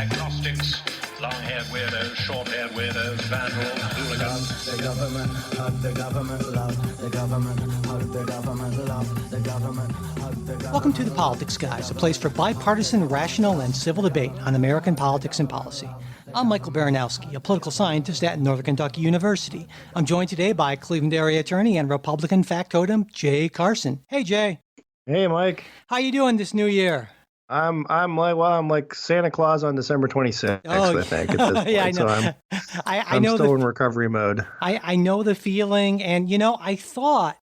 agnostics, long-haired weirdos, short-haired weirdos, vandals, hooligans. The government, hug the government, love the government, hug the government, love the government, hug the government. Welcome to The Politics Guys, a place for bipartisan, rational, and civil debate on American politics and policy. I'm Michael Baranowski, a political scientist at Northern Kentucky University. I'm joined today by Cleveland area attorney and Republican factotum Jay Carson. Hey, Jay. Hey, Mike. How you doing this new year? I'm like Santa Claus on December 26th, I think, at this point. Yeah, I know. So I'm know still in recovery mode. I know the feeling, and I thought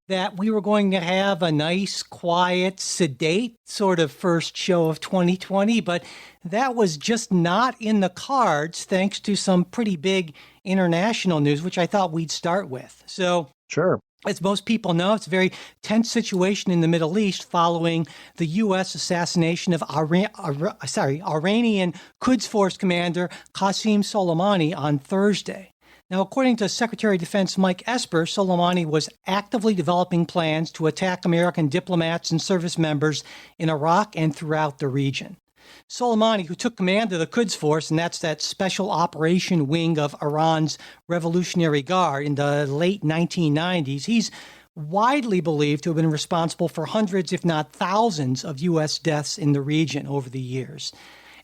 that we were going to have a nice, quiet, sedate sort of first show of 2020, but that was just not in the cards thanks to some pretty big international news, which I thought we'd start with. So, sure. As most people know, it's a very tense situation in the Middle East following the U.S. assassination of Iranian Quds Force commander Qasem Soleimani on Thursday. Now, according to Secretary of Defense Mike Esper, Soleimani was actively developing plans to attack American diplomats and service members in Iraq and throughout the region. Soleimani, who took command of the Quds Force, and that's that special operation wing of Iran's Revolutionary Guard in the late 1990s, he's widely believed to have been responsible for hundreds, if not thousands, of U.S. deaths in the region over the years.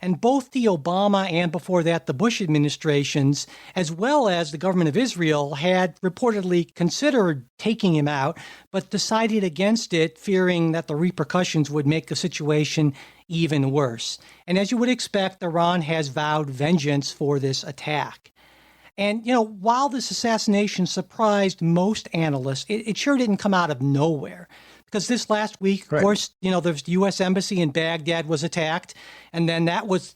And both the Obama and before that the Bush administrations, as well as the government of Israel, had reportedly considered taking him out, but decided against it, fearing that the repercussions would make the situation even worse. And as you would expect, Iran has vowed vengeance for this attack. And, while this assassination surprised most analysts, it sure didn't come out of nowhere. Because this last week, of course, the U.S. embassy in Baghdad was attacked, and then that was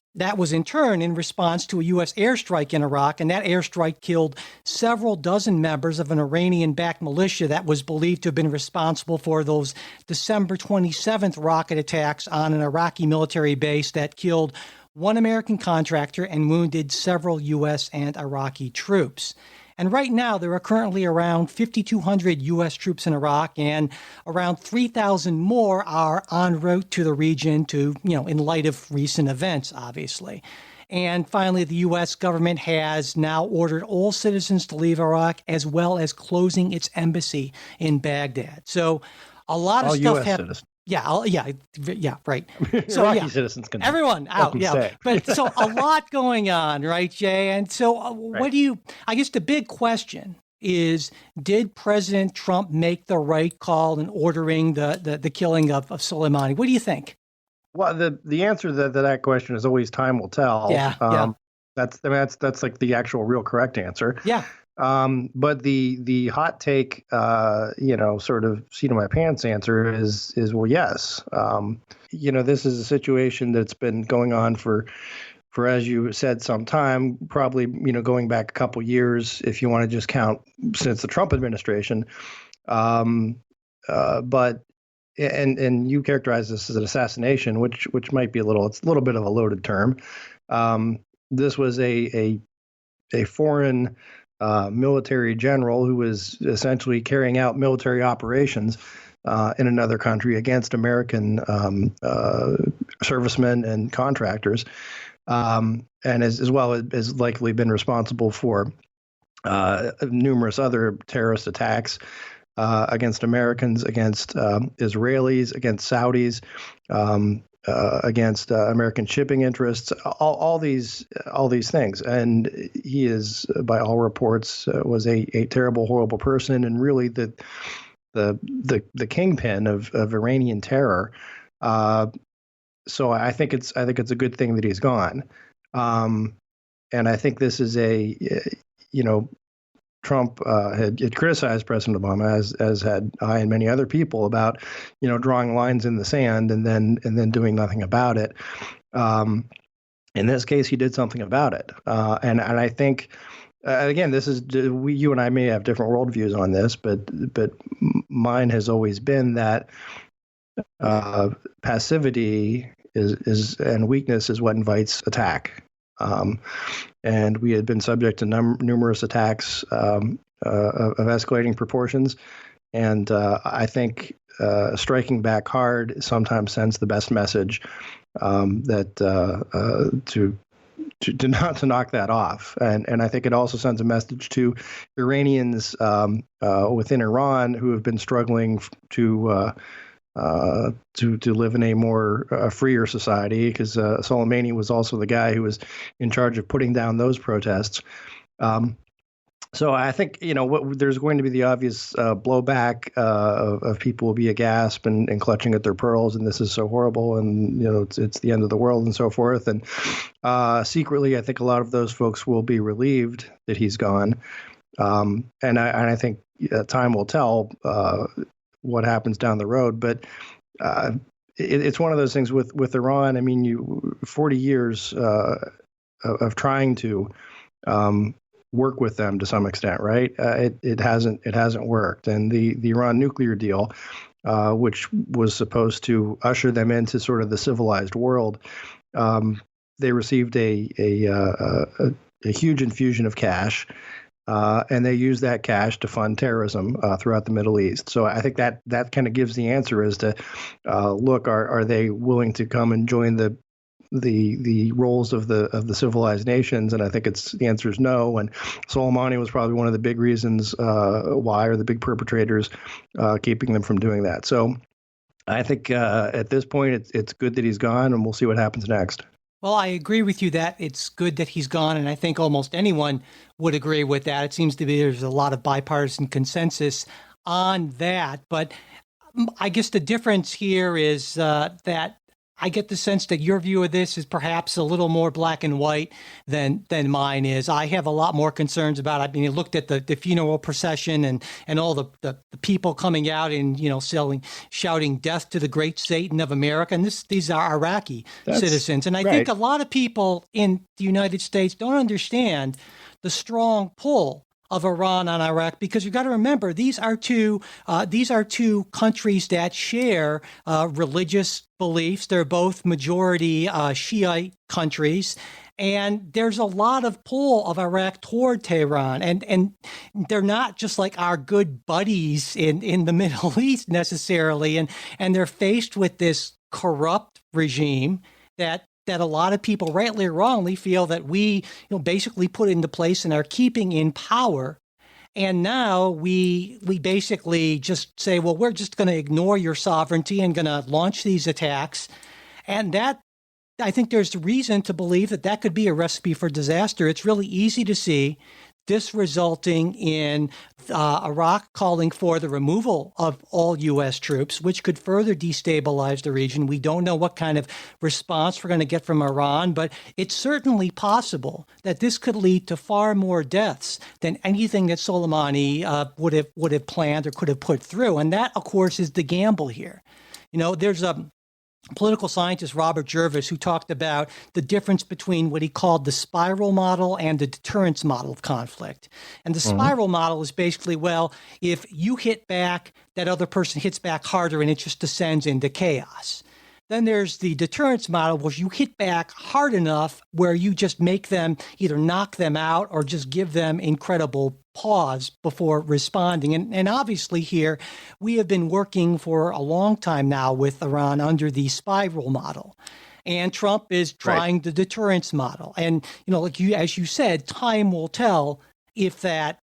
in turn in response to a U.S. airstrike in Iraq, and that airstrike killed several dozen members of an Iranian-backed militia that was believed to have been responsible for those December 27th rocket attacks on an Iraqi military base that killed one American contractor and wounded several U.S. and Iraqi troops. And right now, there are currently around 5,200 U.S. troops in Iraq, and around 3,000 more are en route to the region to, in light of recent events, obviously. And finally, the U.S. government has now ordered all citizens to leave Iraq, as well as closing its embassy in Baghdad. So a lot of stuff happened. Yeah, right. So Iraqi citizens can everyone out, stay. But so a lot going on, right, Jay? And so what do you? I guess the big question is: did President Trump make the right call in ordering the killing of Soleimani? What do you think? Well, the answer to that question is always time will tell. Yeah. That's like the actual real correct answer. Yeah. But the hot take, sort of seat of my pants answer is well, yes. This is a situation that's been going on for as you said, some time, probably, going back a couple years, if you want to just count since the Trump administration. But you characterize this as an assassination, which might be it's a little bit of a loaded term. This was a foreign military general who was essentially carrying out military operations in another country against American servicemen and contractors, and as well as likely been responsible for numerous other terrorist attacks against Americans, against Israelis, against Saudis, against American shipping interests, all these things. And he is, by all reports, was a terrible, horrible person, and really the kingpin of Iranian terror. So I think it's a good thing that he's gone. And I think this is Trump had criticized President Obama, as had I and many other people, about drawing lines in the sand and then doing nothing about it. In this case, he did something about it, and I think again, this is you and I may have different worldviews on this, but mine has always been that passivity is and weakness is what invites attack. And we had been subject to numerous attacks of escalating proportions. And I think striking back hard sometimes sends the best message to not to knock that off. And I think it also sends a message to Iranians within Iran who have been struggling to live in a more freer society, because Soleimani was also the guy who was in charge of putting down those protests. So I think, there's going to be the obvious blowback of people will be aghast and clutching at their pearls, and this is so horrible, and it's the end of the world and so forth. And secretly, I think a lot of those folks will be relieved that he's gone. And I think time will tell what happens down the road. But it's one of those things with Iran. I mean, 40 years of trying to work with them to some extent, right? It hasn't worked. And the Iran nuclear deal, which was supposed to usher them into sort of the civilized world, they received a huge infusion of cash, and they used that cash to fund terrorism throughout the Middle East. So I think that kind of gives the answer as to, look, are they willing to come and join the roles of the civilized nations? And I think the answer is no. And Soleimani was probably one of the big reasons why, or the big perpetrators keeping them from doing that. So I think at this point it's good that he's gone, and we'll see what happens next. Well, I agree with you that it's good that he's gone, and I think almost anyone would agree with that. It seems to be there's a lot of bipartisan consensus on that. But I guess the difference here is that I get the sense that your view of this is perhaps a little more black and white than mine is. I have a lot more concerns about it. I mean, I looked at the funeral procession and all the people coming out and, shouting death to the great Satan of America. And these are Iraqi citizens. And I think a lot of people in the United States don't understand the strong pull of Iran on Iraq, because you've got to remember these are two countries that share religious beliefs. They're both majority Shiite countries, and there's a lot of pull of Iraq toward Tehran, and they're not just like our good buddies in the Middle East necessarily, and they're faced with this corrupt regime that a lot of people, rightly or wrongly, feel that we basically put into place and are keeping in power. And now we basically just say, well, we're just going to ignore your sovereignty and going to launch these attacks. And that, I think there's reason to believe that could be a recipe for disaster. It's really easy to see this resulting in Iraq calling for the removal of all U.S. troops, which could further destabilize the region. We don't know what kind of response we're going to get from Iran, but it's certainly possible that this could lead to far more deaths than anything that Soleimani would have planned or could have put through. And that, of course, is the gamble here. There's a political scientist, Robert Jervis, who talked about the difference between what he called the spiral model and the deterrence model of conflict. And the spiral model is basically, well, if you hit back, that other person hits back harder and it just descends into chaos. Then there's the deterrence model, where you hit back hard enough where you just make them either knock them out or just give them incredible pause before responding. And obviously here, we have been working for a long time now with Iran under the spiral model. And Trump is trying the deterrence model. And, as you said, time will tell if that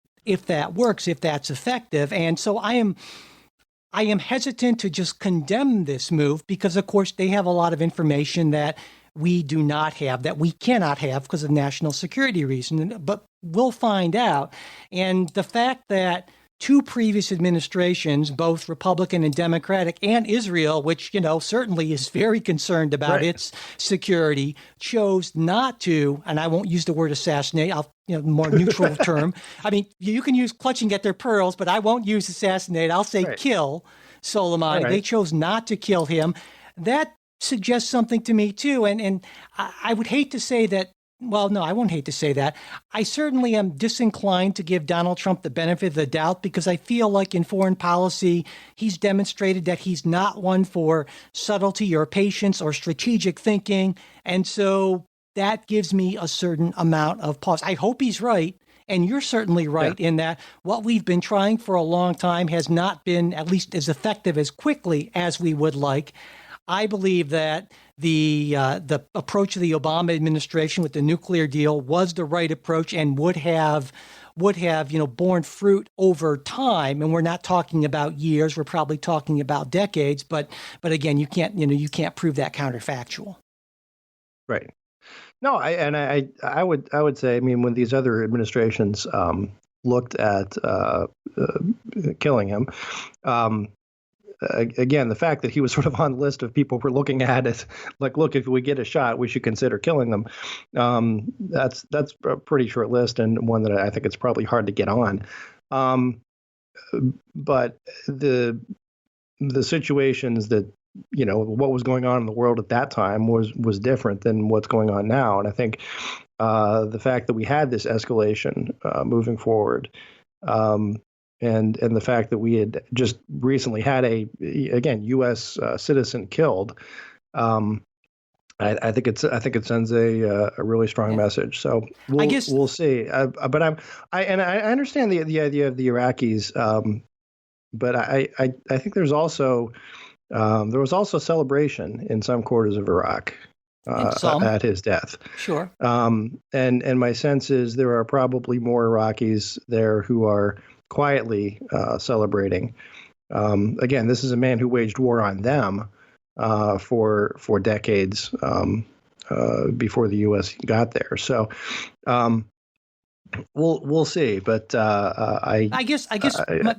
works, if that's effective. And so I am hesitant to just condemn this move because, of course, they have a lot of information that we do not have, that we cannot have because of national security reasons. But we'll find out. And the fact that two previous administrations, both Republican and Democratic, and Israel, which, certainly is very concerned about its security, chose not to, and I won't use the word assassinate, I'll more neutral term. I mean, you can use clutching at their pearls, but I won't use assassinate. I'll say kill Soleimani. They chose not to kill him. That suggests something to me, too. And I would hate to say that. Well, no, I won't hate to say that. I certainly am disinclined to give Donald Trump the benefit of the doubt because I feel like in foreign policy, he's demonstrated that he's not one for subtlety or patience or strategic thinking. And so that gives me a certain amount of pause. I hope he's right. And you're certainly right in that what we've been trying for a long time has not been at least as effective as quickly as we would like. I believe that the approach of the Obama administration with the nuclear deal was the right approach and would have borne fruit over time. And we're not talking about years; we're probably talking about decades. But again, you can't prove that counterfactual. Right. No, I would say, I mean, when these other administrations looked at killing him, again, the fact that he was sort of on the list of people we're looking at it, like, look, if we get a shot, we should consider killing them. That's a pretty short list, and one that I think it's probably hard to get on. But the situations that, what was going on in the world at that time was different than what's going on now. And I think the fact that we had this escalation moving forward, and the fact that we had just recently had a U.S. citizen killed, I think it sends a really strong message. So we'll see. But I understand the idea of the Iraqis, but I think there was also celebration in some quarters of Iraq at his death. Sure. And my sense is there are probably more Iraqis there who are quietly celebrating. Again, this is a man who waged war on them for decades before the U.S. got there. So we'll see. But I guess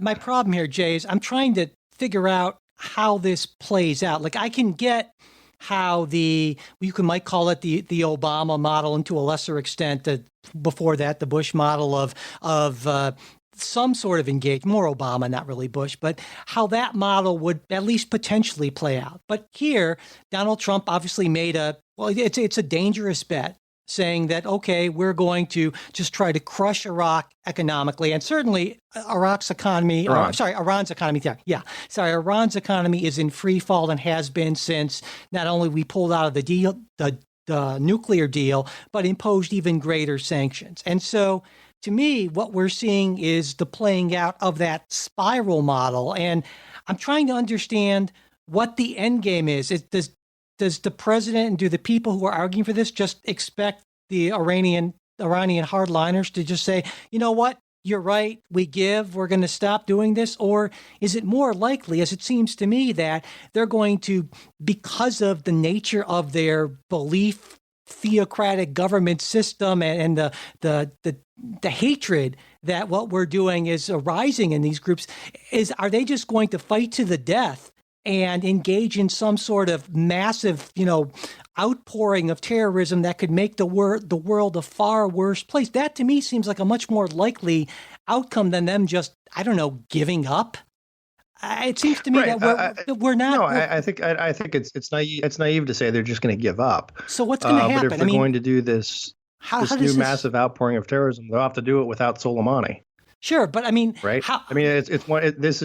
my problem here, Jay, is I'm trying to figure out how this plays out. Like, I can get how might call it the Obama model, and to a lesser extent before that the Bush model of some sort of engagement, more Obama, not really Bush, but how that model would at least potentially play out. But here, Donald Trump obviously made it's a dangerous bet, saying that, okay, we're going to just try to crush Iraq economically. And certainly Iran's economy is in free fall and has been since not only we pulled out of the deal, the nuclear deal, but imposed even greater sanctions. And so, to me, what we're seeing is the playing out of that spiral model. And I'm trying to understand what the end game is. Does the president and do the people who are arguing for this just expect the Iranian hardliners to just say, you know what, you're right, we're going to stop doing this? Or is it more likely, as it seems to me, that they're going to, because of the nature of their belief theocratic government system and the hatred that what we're doing is arising in these groups, are they just going to fight to the death and engage in some sort of massive, outpouring of terrorism that could make the world a far worse place? That to me seems like a much more likely outcome than them just, giving up. It seems to me that we're not. No, I think it's naive. It's naive to say they're just going to give up. So what's going to happen? But if they're going to do this massive outpouring of terrorism, they'll have to do it without Soleimani. Sure, but right? This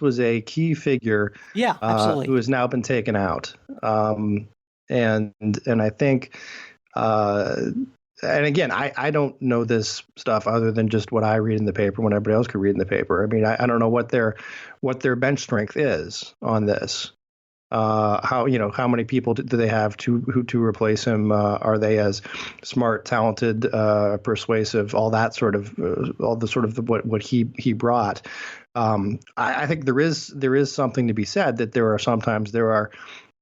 was a key figure. Yeah, absolutely. Who has now been taken out, and I think. And again, I don't know this stuff other than just what I read in the paper when everybody else could read in the paper. I mean, I don't know what their bench strength is on this. How many people do they have to replace him? Are they as smart, talented, persuasive, all that sort of what he brought? I think there is something to be said that there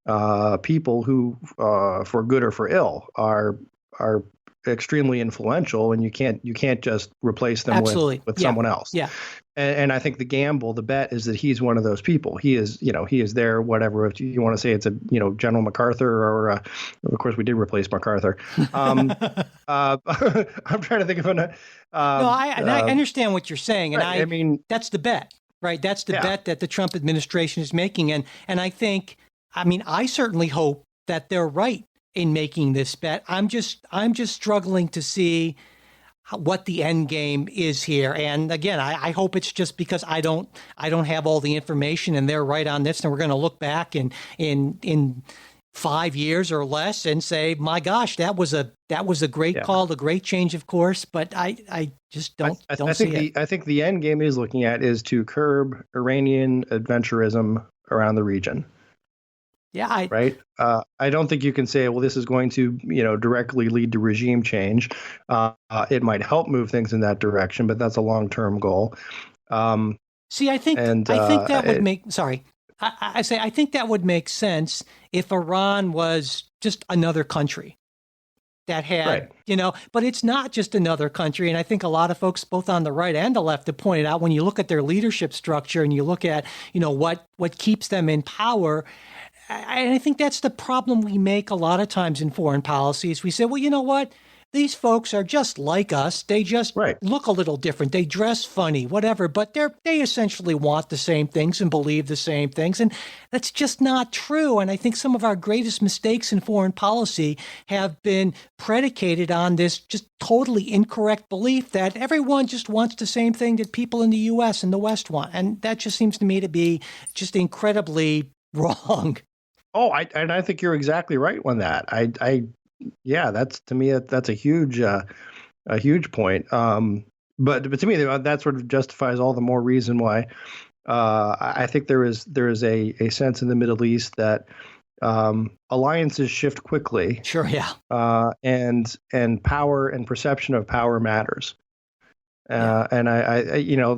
are people who, for good or for ill, are extremely influential, and you can't just replace them with someone else. Yeah. And I think the bet is that he's one of those people. He is there, whatever, if you want to say it's a, General MacArthur, or of course we did replace MacArthur. I'm trying to think of an. I understand what you're saying. And right, I mean, that's the bet, right? That's the bet that the Trump administration is making. And I think, I certainly hope that they're right in making this bet. I'm just struggling to see what the end game is here. And again, I hope it's just because I don't have all the information and they're right on this, and we're going to look back in 5 years or less and say, my gosh, that was a great call, a great change of course. But I just don't see it. I think the end game is looking at is to curb Iranian adventurism around the region. Yeah, I right? I don't think you can say, well, this is going to, directly lead to regime change. It might help move things in that direction, but that's a long-term goal. see. I think And that would make. Sorry, I think that would make sense if Iran was just another country that had, right. but it's not just another country. And I think a lot of folks, both on the right and the left, have pointed out when you look at their leadership structure and you look at, what keeps them in power. And I think that's the problem we make a lot of times in foreign policies. We say, well, you know what? These folks are just like us. They just Right. look a little different. They dress funny, whatever, but they essentially want the same things and believe the same things. And that's just not true. And I think some of our greatest mistakes in foreign policy have been predicated on this just totally incorrect belief that everyone just wants the same thing that people in the U.S. and the West want. And that just seems to me to be just incredibly wrong. Oh, I think you're exactly right on that. Yeah, that's, to me, that's a huge point. But to me, that sort of justifies all the more reason why I think there is a sense in the Middle East that alliances shift quickly. Sure, yeah. And power and perception of power matters. And I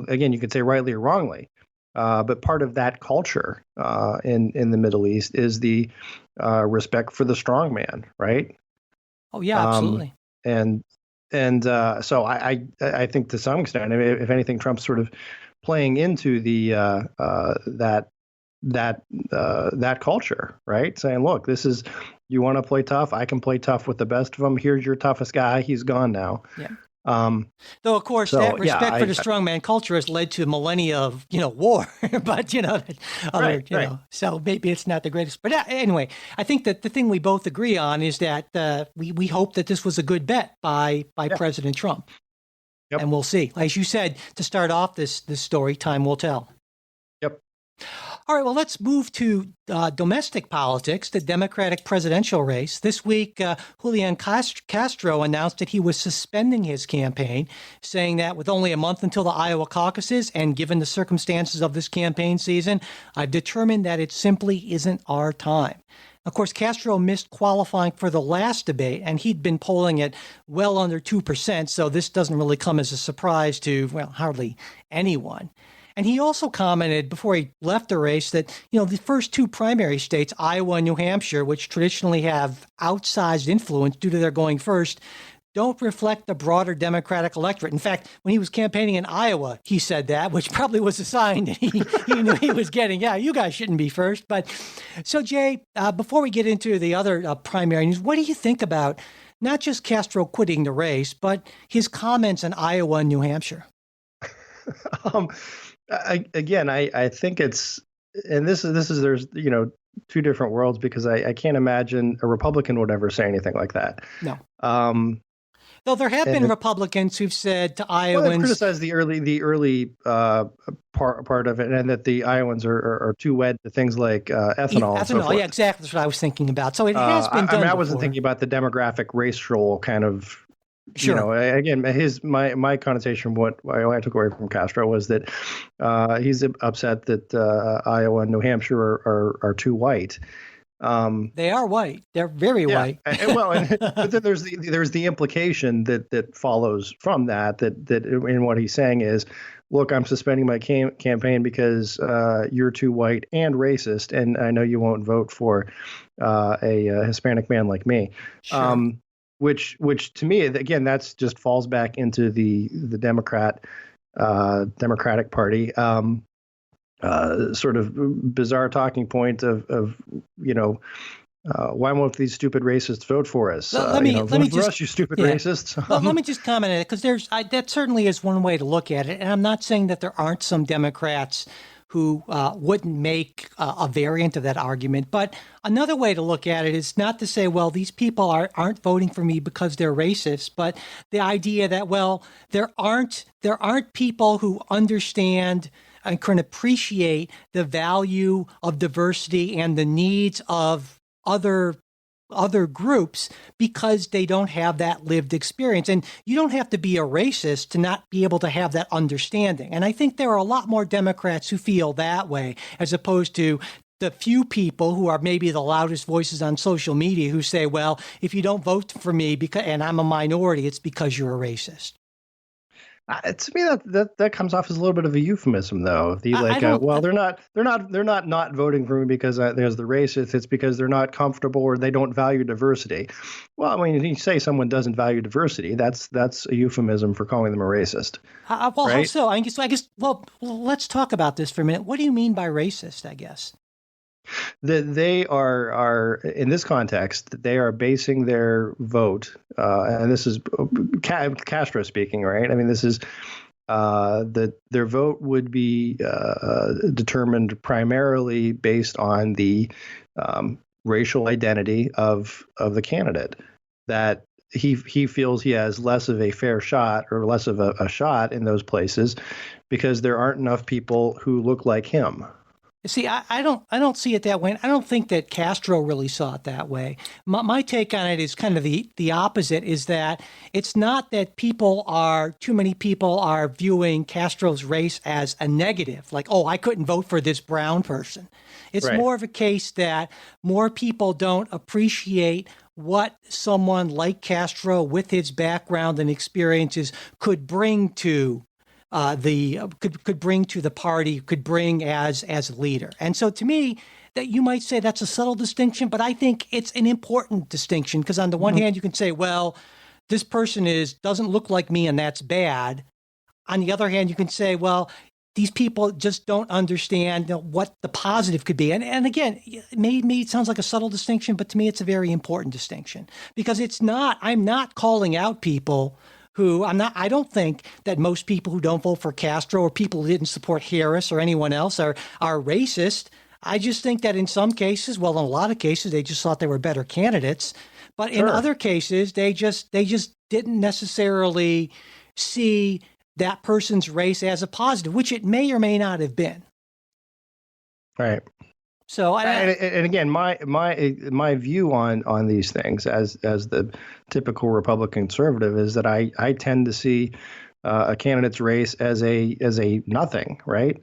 again, you could say rightly or wrongly. But part of that culture in the Middle East is the respect for the strong man, right? Oh yeah, absolutely. And so I think to some extent, if anything, Trump's sort of playing into the that culture, right? Saying, look, this is, you want to play tough, I can play tough with the best of them. Here's your toughest guy. He's gone now. Yeah. Though, of course, that respect for the strongman culture has led to millennia of, war, but, so maybe it's not the greatest. But anyway, I think that the thing we both agree on is that we hope that this was a good bet by President Trump. Yep. And we'll see. As you said, to start off this story, time will tell. Yep. All right, well, let's move to domestic politics, the Democratic presidential race. This week, Julian Castro announced that he was suspending his campaign, saying that with only a month until the Iowa caucuses and given the circumstances of this campaign season, I've determined that it simply isn't our time. Of course, Castro missed qualifying for the last debate, and he'd been polling at well under 2%, so this doesn't really come as a surprise to, hardly anyone. And he also commented before he left the race that, the first two primary states, Iowa and New Hampshire, which traditionally have outsized influence due to their going first, don't reflect the broader Democratic electorate. In fact, when he was campaigning in Iowa, he said that, which probably was a sign that he knew he was getting, you guys shouldn't be first. But so, Jay, before we get into the other primary news, what do you think about not just Castro quitting the race, but his comments in Iowa and New Hampshire? I think it's, and this is there's two different worlds, because I can't imagine a Republican would ever say anything like that. No. Though there have been Republicans who've said to Iowans, they've criticized the early part of it, and that the Iowans are too wed to things like ethanol. And so forth. Yeah, exactly. That's what I was thinking about. So it has been done. I wasn't thinking about the demographic racial kind of. Sure. Again, my connotation, what I took away from Castro was that he's upset that Iowa and New Hampshire are too white. They are white. They're very white. But then there's the implication that follows from that in what he's saying is, look, I'm suspending my campaign because you're too white and racist, and I know you won't vote for a Hispanic man like me. Sure. Which to me, again, that's just falls back into the Democratic Party sort of bizarre talking point of why won't these stupid racists vote for us? Let me vote just, for us, you stupid racists. Let me just comment on it, because that certainly is one way to look at it, and I'm not saying that there aren't some Democrats who wouldn't make a variant of that argument. But another way to look at it is not to say, well, these people aren't voting for me because they're racist, but the idea that, well, there aren't people who understand and can appreciate the value of diversity and the needs of other groups because they don't have that lived experience. And you don't have to be a racist to not be able to have that understanding. And I think there are a lot more Democrats who feel that way, as opposed to the few people who are maybe the loudest voices on social media who say, well, if you don't vote for me because and I'm a minority, it's because you're a racist. To me, that comes off as a little bit of a euphemism, though. Well, they're not voting for me because there's the racist. It's because they're not comfortable or they don't value diversity. Well, I mean, if you say someone doesn't value diversity, that's a euphemism for calling them a racist. Well, right? How so? I guess. Well, let's talk about this for a minute. What do you mean by racist? I guess. That they are in this context, they are basing their vote, and this is Castro speaking, right? I mean, this is that their vote would be determined primarily based on the racial identity of the candidate. That he feels he has less of a fair shot or less of a shot in those places because there aren't enough people who look like him. See, I don't see it that way. I don't think that Castro really saw it that way. My take on it is kind of the opposite, is that it's not that too many people are viewing Castro's race as a negative, like, oh, I couldn't vote for this brown person. It's right. More of a case that more people don't appreciate what someone like Castro with his background and experiences could bring to could bring to the party, could bring as a leader. And so to me, that you might say that's a subtle distinction, but I think it's an important distinction because on the one hand, you can say, well, this person doesn't look like me and that's bad. On the other hand, you can say, well, these people just don't understand what the positive could be. And again, maybe it sounds like a subtle distinction, but to me, it's a very important distinction because I'm not calling out people who I don't think that most people who don't vote for Castro or people who didn't support Harris or anyone else are racist. I just think that in some cases, well, in a lot of cases, they just thought they were better candidates. But in other cases, they just didn't necessarily see that person's race as a positive, which it may or may not have been. Right. So, and again, my view on these things as the typical Republican conservative is that I tend to see a candidate's race as a nothing, right?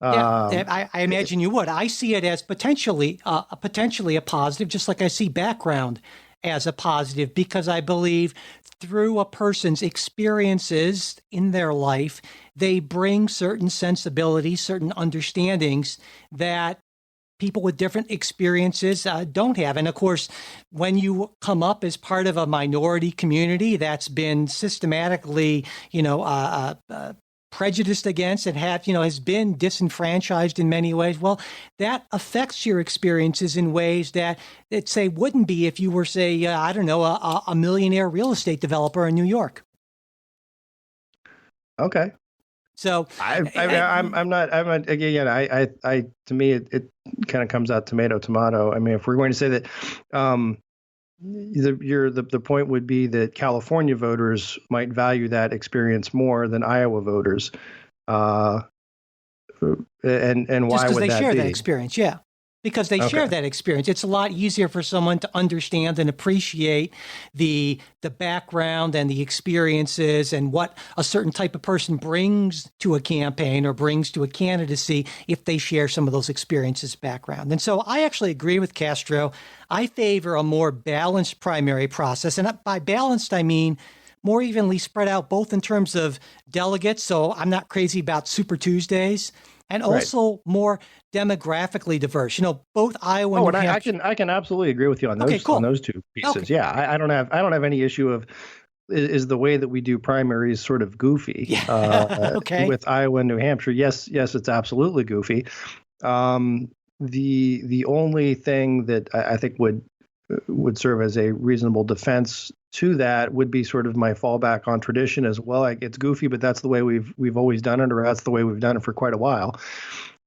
I imagine you would. I see it as potentially a positive, just like I see background as a positive, because I believe through a person's experiences in their life, they bring certain sensibilities, certain understandings that people with different experiences don't have. And of course, when you come up as part of a minority community that's been systematically, prejudiced against and has been disenfranchised in many ways, well, that affects your experiences in ways that it say wouldn't be if you were, say, a millionaire real estate developer in New York. Okay. So I'm not again. To me, it kind of comes out tomato. I mean, if we're going to say that, the point would be that California voters might value that experience more than Iowa voters, and why just because would they that share be? that experience? Yeah. Because they share that experience. It's a lot easier for someone to understand and appreciate the background and the experiences and what a certain type of person brings to a campaign or brings to a candidacy if they share some of those experiences background. And so I actually agree with Castro. I favor a more balanced primary process. And by balanced, I mean more evenly spread out, both in terms of delegates. So I'm not crazy about Super Tuesdays. And also more demographically diverse. Both Iowa and New Hampshire. I can absolutely agree with you on those on those two pieces. Okay. Yeah, I don't have any issue of is the way that we do primaries sort of goofy. Okay. With Iowa and New Hampshire, yes, it's absolutely goofy. The only thing that I think would serve as a reasonable defense to that would be sort of my fallback on tradition as well. Like, it's goofy, but that's the way we've always done it, or that's the way we've done it for quite a while.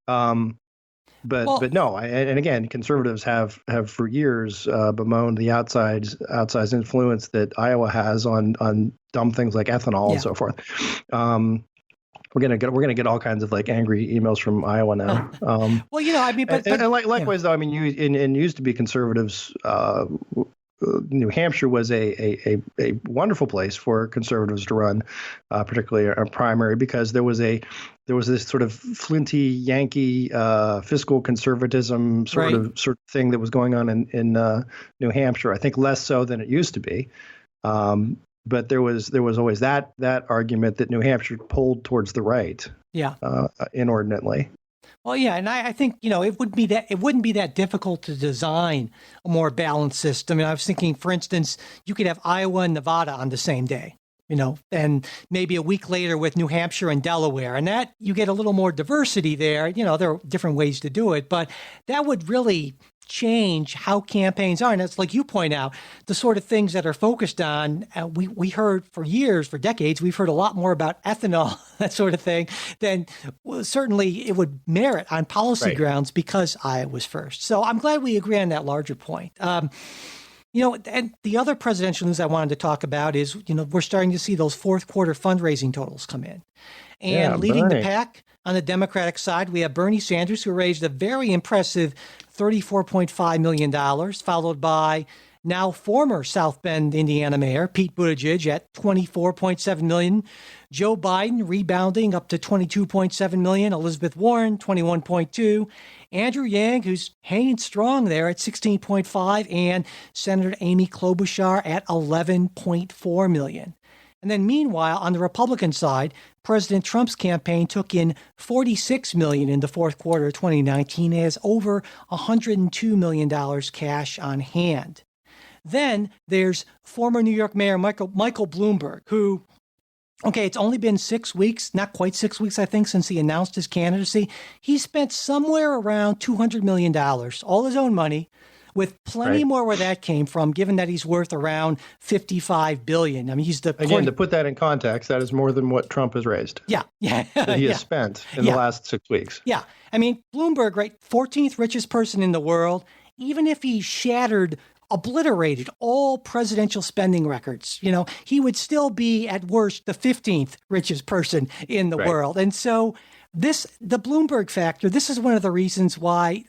But no, and again, conservatives have for years bemoaned the outsized influence that Iowa has on dumb things like ethanol and so forth. We're gonna get all kinds of like angry emails from Iowa now. Well, I mean, but likewise though, I mean, it used to be conservatives New Hampshire was a wonderful place for conservatives to run, particularly a primary, because there was this sort of flinty Yankee fiscal conservatism sort of thing that was going on in New Hampshire. I think less so than it used to be. But there was always that argument that New Hampshire pulled towards the right, inordinately. Well, yeah, and I think it wouldn't be that difficult to design a more balanced system. I was thinking, for instance, you could have Iowa and Nevada on the same day, and maybe a week later with New Hampshire and Delaware, and that you get a little more diversity there. There are different ways to do it, but that would really change how campaigns are. And it's like you point out, the sort of things that are focused on, we heard for years, for decades, we've heard a lot more about ethanol, that sort of thing, then certainly it would merit on policy grounds because Iowa was first. So I'm glad we agree on that larger point. And the other presidential news I wanted to talk about is, we're starting to see those fourth quarter fundraising totals come in. And leading the pack on the Democratic side, we have Bernie Sanders, who raised a very impressive $34.5 million, followed by now former South Bend, Indiana Mayor Pete Buttigieg at $24.7 million, Joe Biden rebounding up to $22.7 million, Elizabeth Warren, $21.2 million, Andrew Yang, who's hanging strong there at $16.5 million, and Senator Amy Klobuchar at $11.4 million. And then meanwhile, on the Republican side, President Trump's campaign took in $46 million in the fourth quarter of 2019, as over $102 million cash on hand. Then there's former New York Mayor Michael Bloomberg, who, it's only been 6 weeks, not quite 6 weeks, I think, since he announced his candidacy. He spent somewhere around $200 million, all his own money, with plenty more where that came from, given that he's worth around $55 billion. I mean, he's to put that in context, that is more than what Trump has raised. That he has spent in the last 6 weeks. Yeah. I mean, Bloomberg, 14th richest person in the world, even if he obliterated all presidential spending records, he would still be at worst the 15th richest person in the world. And so the Bloomberg factor, this is one of the reasons why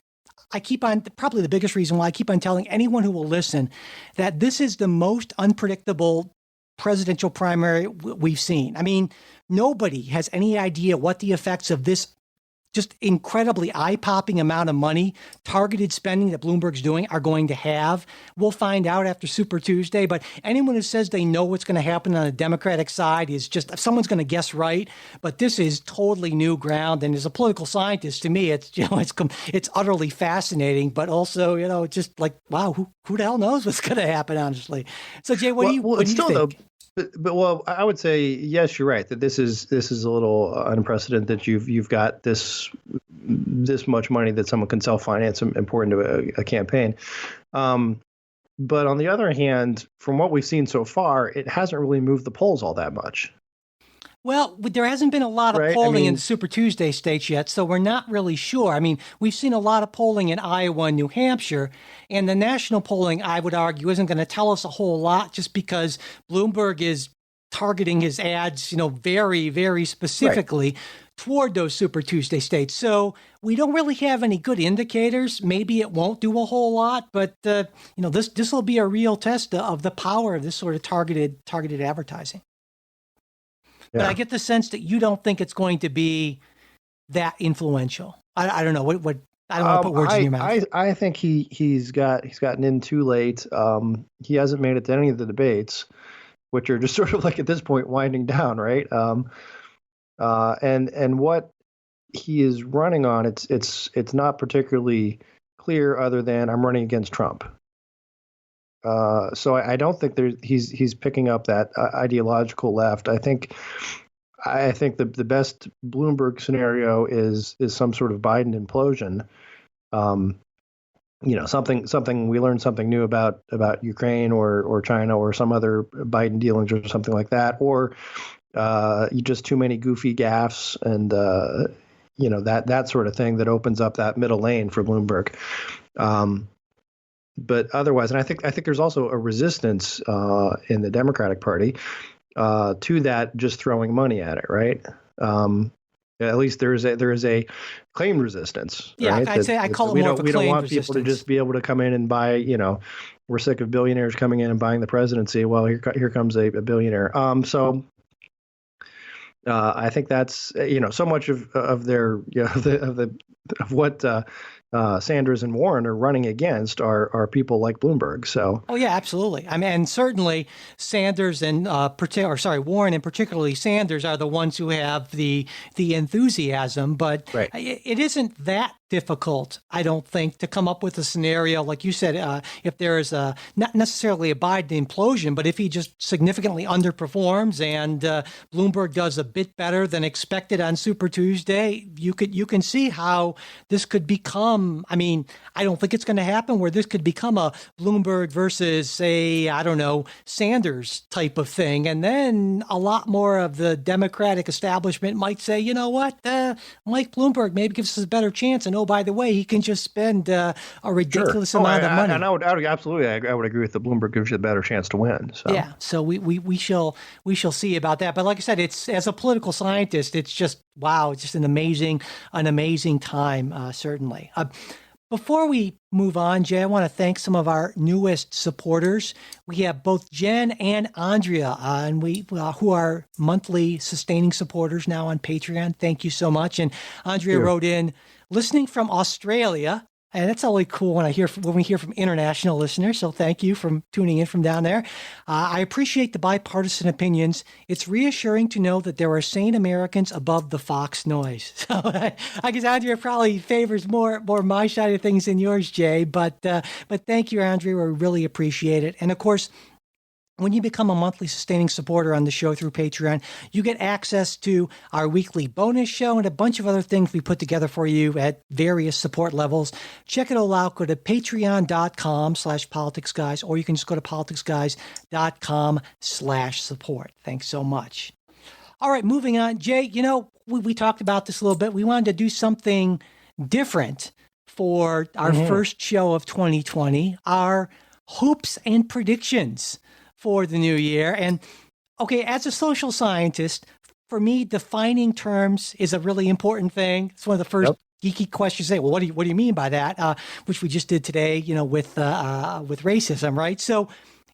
probably the biggest reason why I keep on telling anyone who will listen that this is the most unpredictable presidential primary we've seen. I mean, nobody has any idea what the effects of this just incredibly eye-popping amount of money, targeted spending that Bloomberg's doing are going to have. We'll find out after Super Tuesday, but anyone who says they know what's going to happen on the Democratic side is just, someone's going to guess right, but this is totally new ground. And as a political scientist, to me, it's utterly fascinating, but also, just like, wow, who the hell knows what's going to happen, honestly. So Jay, what do you think? But I would say, yes, you're right that this is a little unprecedented that you've got this much money that someone can self-finance and pour into a campaign. But on the other hand, from what we've seen so far, it hasn't really moved the polls all that much. Well, there hasn't been a lot of polling in the Super Tuesday states yet, so we're not really sure. I mean, we've seen a lot of polling in Iowa and New Hampshire, and the national polling, I would argue, isn't going to tell us a whole lot just because Bloomberg is targeting his ads, very, very specifically toward those Super Tuesday states. So we don't really have any good indicators. Maybe it won't do a whole lot, but this will be a real test of the power of this sort of targeted advertising. But I get the sense that you don't think it's going to be that influential. I don't know what I don't want to put words in your mouth. I think he's gotten in too late. He hasn't made it to any of the debates, which are just sort of like at this point winding down, right? And what he is running on, it's not particularly clear other than I'm running against Trump. So I don't think he's picking up that ideological left. I think the best Bloomberg scenario is some sort of Biden implosion. Something we learned something new about Ukraine or China or some other Biden dealings or something like that, or just too many goofy gaffes and that sort of thing that opens up that middle lane for Bloomberg. But otherwise, and I think there's also a resistance in the Democratic Party to that, just throwing money at it, right? At least there is a claim resistance. Yeah, right? I'd say I call it more of a claim resistance. We don't want people to just be able to come in and buy, we're sick of billionaires coming in and buying the presidency. Well, here comes a billionaire. I think that's so much of their of what Sanders and Warren are running against are people like Bloomberg. So oh yeah, absolutely. I mean, and certainly Sanders and Warren and particularly Sanders are the ones who have the enthusiasm, but right. It isn't that difficult, I don't think, to come up with a scenario like you said. If there is not necessarily a Biden implosion, but if he just significantly underperforms and Bloomberg does a bit better than expected on Super Tuesday, you can see how this could become. I mean, I don't think it's going to happen where this could become a Bloomberg versus, say, I don't know, Sanders type of thing, and then a lot more of the Democratic establishment might say, you know what, Mike Bloomberg maybe gives us a better chance. And oh, by the way, he can just spend a ridiculous amount of money. And I would absolutely, I would agree with the Bloomberg gives you a better chance to win. So. Yeah, so we shall see about that. But like I said, it's as a political scientist, it's just wow, it's just an amazing time, certainly. Before we move on, Jay, I want to thank some of our newest supporters. We have both Jen and Andrea, and who are monthly sustaining supporters now on Patreon. Thank you so much. And Andrea wrote in, listening from Australia, and that's always cool when we hear from international listeners. So thank you for tuning in from down there. I appreciate the bipartisan opinions. It's reassuring to know that there are sane Americans above the Fox noise. So I guess Andrea probably favors more my side of things than yours, Jay. But thank you, Andrea. We really appreciate it. And of course, when you become a monthly sustaining supporter on the show through Patreon, you get access to our weekly bonus show and a bunch of other things we put together for you at various support levels. Check it all out. Go to patreon.com/politicsguys, or you can just go to politicsguys.com/support. Thanks so much. All right, moving on. Jay, we talked about this a little bit. We wanted to do something different for our first show of 2020, our hopes and predictions for the new year. And okay, as a social scientist, for me, defining terms is a really important thing. It's one of the first geeky questions. Say, well, what do you mean by that? Which we just did today, with racism, right? So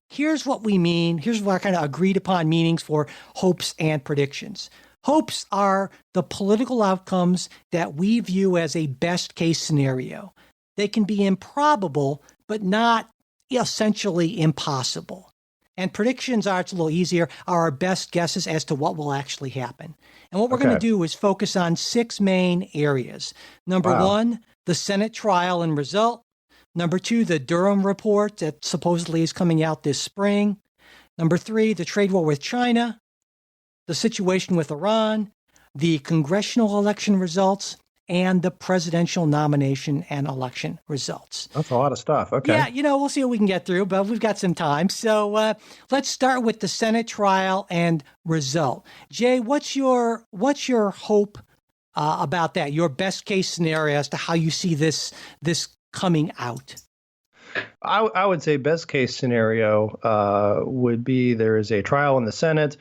here's what we mean. Here's what our kind of agreed upon meanings for hopes and predictions. Hopes are the political outcomes that we view as a best case scenario. They can be improbable, but not essentially impossible. And predictions it's a little easier, are our best guesses as to what will actually happen. And what we're going to do is focus on 6 main areas. Number 1, the Senate trial and result. Number 2, the Durham report that supposedly is coming out this spring. Number 3, the trade war with China, the situation with Iran, the congressional election results, and the presidential nomination and election results. That's a lot of stuff. Okay. Yeah, we'll see what we can get through, but we've got some time. So let's start with the Senate trial and result. Jay, what's your hope about that? Your best case scenario as to how you see this coming out? I would say best case scenario would be there is a trial in the Senate.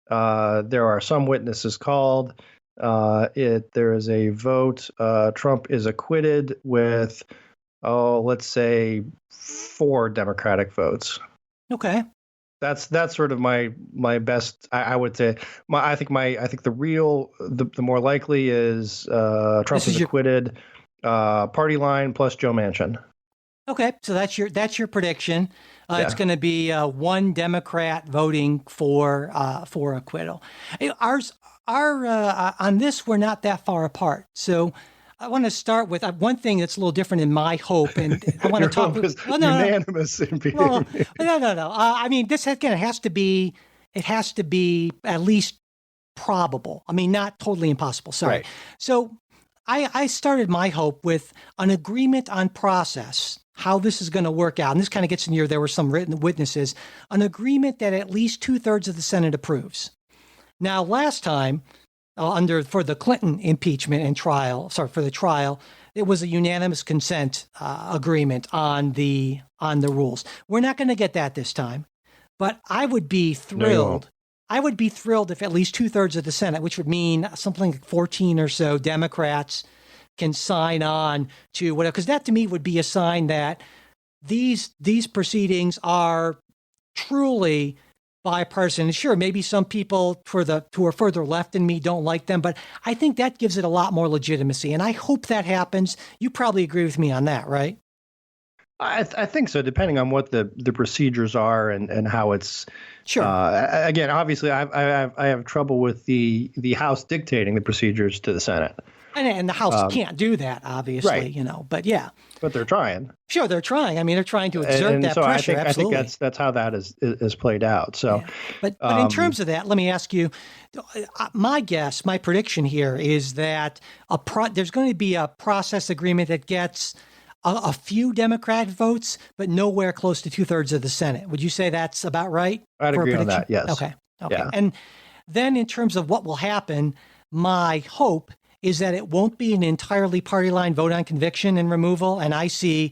There are some witnesses called. There is a vote. Trump is acquitted with, let's say 4 Democratic votes. Okay. That's sort of my best. I would say I think the more likely is Trump is acquitted. Party line plus Joe Manchin. Okay, so that's your prediction. It's going to be 1 Democrat voting for acquittal. On this, we're not that far apart. So I want to start with one thing that's a little different in my hope, and I want to talk. Unanimous. No. I mean, this again has to be at least probable. I mean, not totally impossible. Sorry. Right. So I started my hope with an agreement on process, how this is going to work out. And this kind of gets in there were some written witnesses, an agreement that at least 2/3 of the Senate approves. Now, last time, for the Clinton impeachment and trial, for the trial, it was a unanimous consent agreement on the rules. We're not going to get that this time, but I would be thrilled. I would be thrilled if at least 2/3 of the Senate, which would mean something like 14 or so Democrats, can sign on to whatever, because that to me would be a sign that these proceedings are truly bipartisan. And sure, maybe some people who are further left than me don't like them, but I think that gives it a lot more legitimacy. And I hope that happens. You probably agree with me on that, right? I think so, depending on what the procedures are and how it's. Sure. Again, obviously, I have trouble with the House dictating the procedures to the Senate. And the House can't do that, obviously, right. But yeah. But they're trying. Sure, they're trying. I mean, they're trying to exert that so pressure. Absolutely. I think that's how that is played out. So, yeah. But in terms of that, let me ask you, my prediction here is that there's going to be a process agreement that gets a few Democrat votes, but nowhere close to 2/3 of the Senate. Would you say that's about right? I'd agree on that. Yes. Okay. Yeah. And then in terms of what will happen, my hope is that it won't be an entirely party line vote on conviction and removal. And I see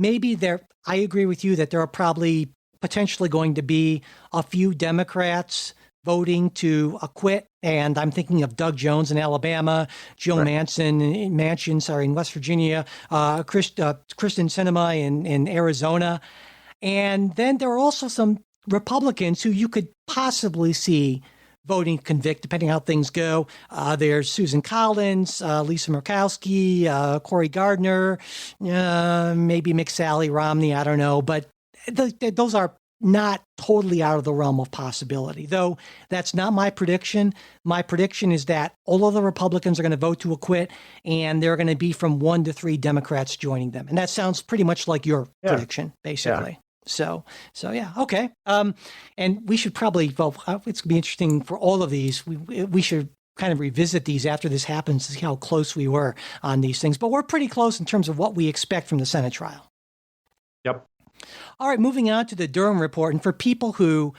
I agree with you that there are probably potentially going to be a few Democrats voting to acquit. And I'm thinking of Doug Jones in Alabama, Joe Manchin in West Virginia, Kristen Sinema in Arizona. And then there are also some Republicans who you could possibly see voting to convict, depending on how things go. There's Susan Collins, Lisa Murkowski, Cory Gardner, maybe McSally Romney, I don't know. But those are not totally out of the realm of possibility, though that's not my prediction. My prediction is that all of the Republicans are going to vote to acquit, and there are going to be from 1 to 3 Democrats joining them. And that sounds pretty much like your prediction, basically. Yeah. So yeah, okay. And we should probably, it's going to be interesting for all of these. We should kind of revisit these after this happens to see how close we were on these things. But we're pretty close in terms of what we expect from the Senate trial. Yep. All right, moving on to the Durham report. And for people who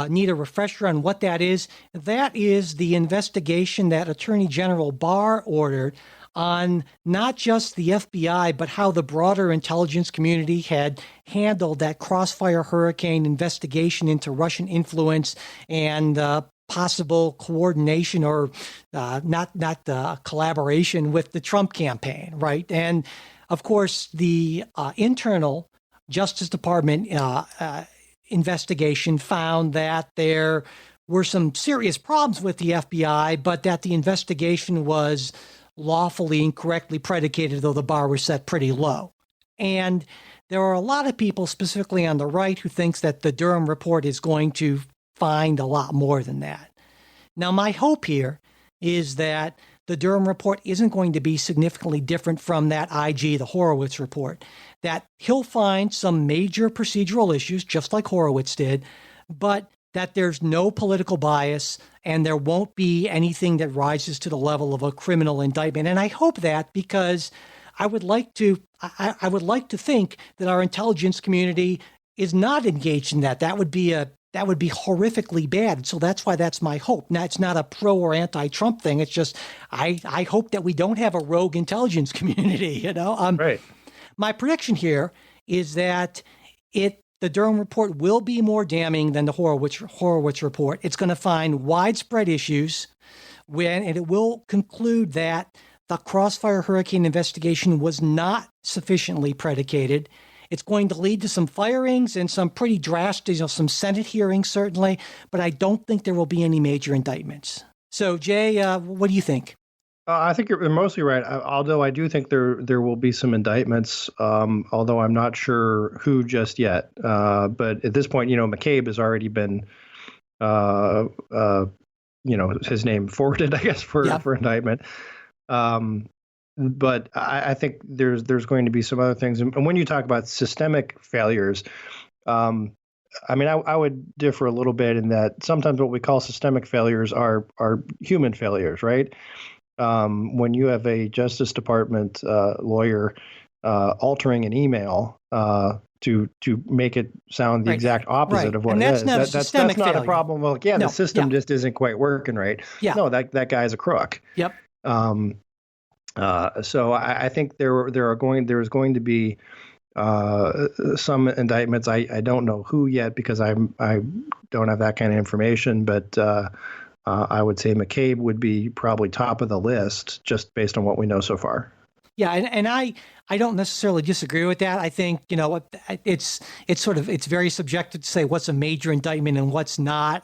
need a refresher on what that is the investigation that Attorney General Barr ordered on not just the FBI, but how the broader intelligence community had handled that Crossfire Hurricane investigation into Russian influence and possible coordination or not collaboration with the Trump campaign, right? And of course, the internal Justice Department investigation found that there were some serious problems with the FBI, but that the investigation was lawfully and correctly predicated, though the bar was set pretty low. And there are a lot of people, specifically on the right, who thinks that the Durham report is going to find a lot more than that. Now, my hope here is that the Durham report isn't going to be significantly different from that IG, the Horowitz report, that he'll find some major procedural issues, just like Horowitz did, but that there's no political bias and there won't be anything that rises to the level of a criminal indictment. And I hope that because I would like to think that our intelligence community is not engaged in that. That would be horrifically bad. So that's why that's my hope. Now, it's not a pro or anti-Trump thing. It's just I hope that we don't have a rogue intelligence community. Right. My prediction here is that the Durham report will be more damning than the Horowitz report. It's going to find widespread issues and it will conclude that the Crossfire Hurricane investigation was not sufficiently predicated. It's going to lead to some firings and some pretty drastic, some Senate hearings, certainly, but I don't think there will be any major indictments. So, Jay, what do you think? I think you're mostly right, although I do think there will be some indictments, although I'm not sure who just yet. But at this point, McCabe has already been, his name forwarded, I guess, for indictment. But I think there's going to be some other things. And when you talk about systemic failures, I would differ a little bit in that sometimes what we call systemic failures are human failures, right? When you have a Justice Department lawyer altering an email to make it sound the exact opposite of what it is, that's not a problem. Well, the system just isn't quite working right. Yeah. No, that guy's a crook. Yep. So I think there's going to be some indictments. I don't know who yet because I don't have that kind of information, but I would say McCabe would be probably top of the list just based on what we know so far. Yeah, and I don't necessarily disagree with that. I think, it's very subjective to say what's a major indictment and what's not.